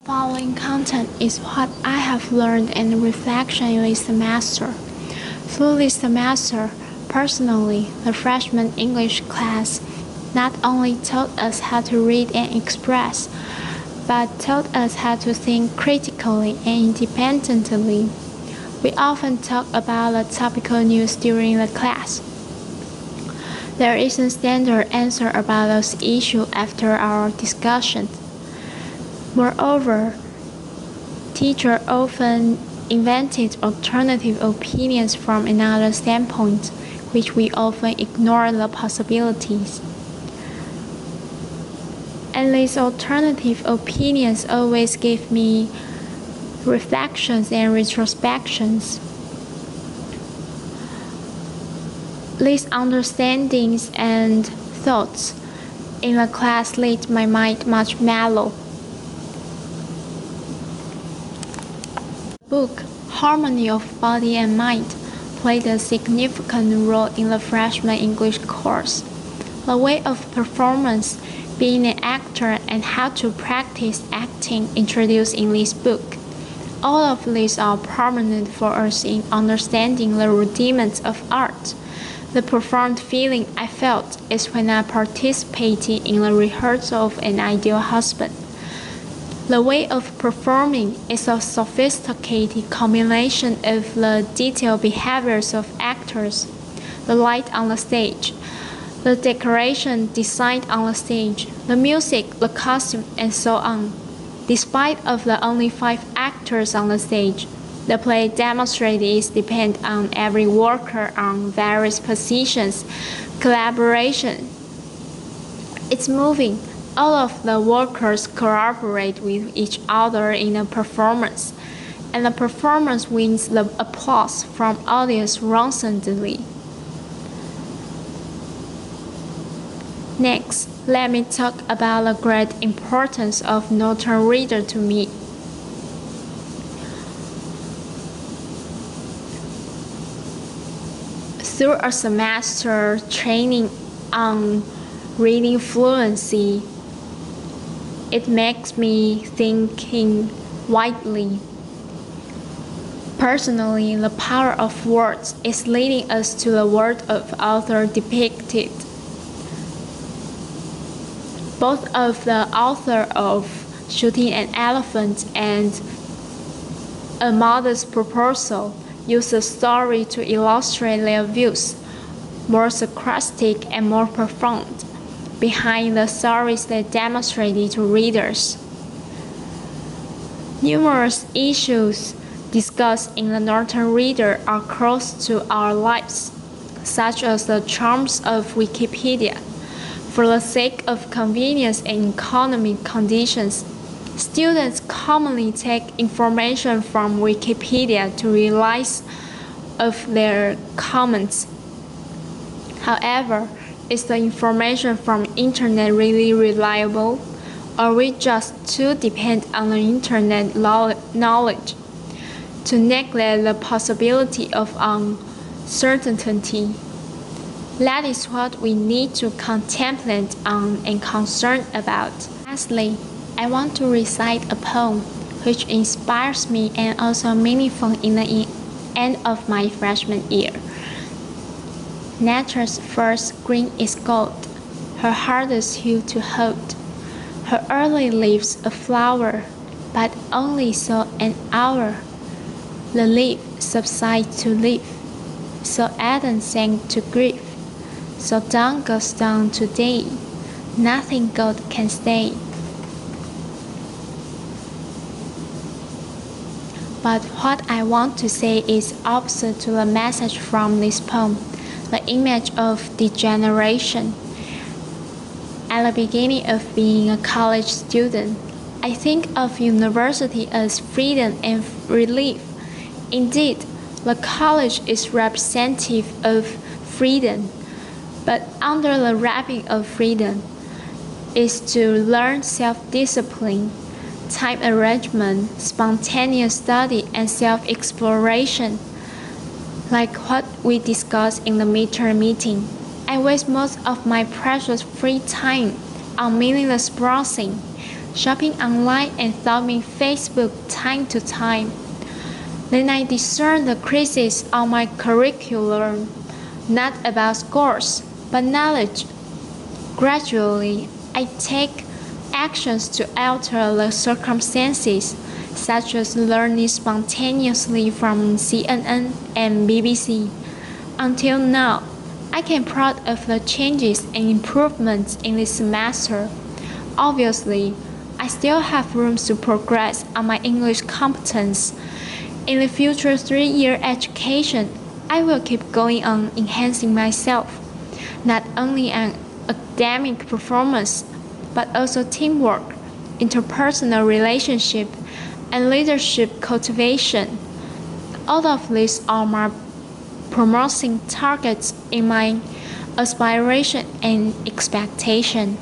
Following content is what I have learned in reflection in this semester. Through this semester, personally, the freshman English class not only taught us how to read and express, but taught us how to think critically and independently. We often talk about the topical news during the class. There is a standard answer about those issues after our discussions. Moreover, teachers often invented alternative opinions from another standpoint, which we often ignore the possibilities. And these alternative opinions always give me reflections and retrospections. These understandings and thoughts in the class lead my mind much mellow. The book, Harmony of Body and Mind, played a significant role in the freshman English course. The way of performance, being an actor, and how to practice acting introduced in this book. All of these are prominent for us in understanding the rudiments of art. The profound feeling I felt is when I participated in the rehearsal of An Ideal Husband. The way of performing is a sophisticated combination of the detailed behaviors of actors, the light on the stage, the decoration designed on the stage, the music, the costume, and so on. Despite of the only 5 actors on the stage, the play demonstrated its depend on every worker on various positions, collaboration. It's moving. All of the workers cooperate with each other in a performance, and the performance wins the applause from audience randomly. Next, let me talk about the great importance of nocturne reader to me. Through a semester training on reading fluency, it makes me thinking widely. Personally, the power of words is leading us to the world of author depicted. Both of the author of Shooting an Elephant and A Modest Proposal use a story to illustrate their views, more sarcastic and more profound, behind the stories they demonstrated to readers. Numerous issues discussed in the Nocturne Reader are close to our lives, such as the charms of Wikipedia. For the sake of convenience and economic conditions, students commonly take information from Wikipedia to realize of their comments. However, is the information from internet really reliable? Or we just too depend on the internet knowledge to neglect the possibility of uncertainty? That is what we need to contemplate on and concern about. Lastly, I want to recite a poem which inspires me and also meaningful in the end of my freshman year. Nature's first green is gold, her hardest hue to hold. Her early leaves a flower, but only so an hour. The leaf subsides to leaf, so Adam sank to grief. So dawn goes down to day, nothing gold can stay. But what I want to say is opposite to the message from this poem, the image of degeneration. At the beginning of being a college student, I think of university as freedom and relief. Indeed, the college is representative of freedom, but under the wrapping of freedom is to learn self-discipline, time arrangement, spontaneous study, and self-exploration. Like what we discussed in the midterm meeting, I waste most of my precious free time on meaningless browsing. shopping online and thumbing Facebook time to time. Then I discern the crisis on my curriculum, not about scores, but knowledge. Gradually, I take actions to alter the circumstances, such as learning spontaneously from CNN and BBC. Until now, I can proud of the changes and improvements in this semester. Obviously, I still have room to progress on my English competence. In the future 3-year education, I will keep going on enhancing myself, not only an academic performance, but also teamwork, interpersonal relationship, and leadership cultivation. All of these are my promising targets in my aspiration and expectation.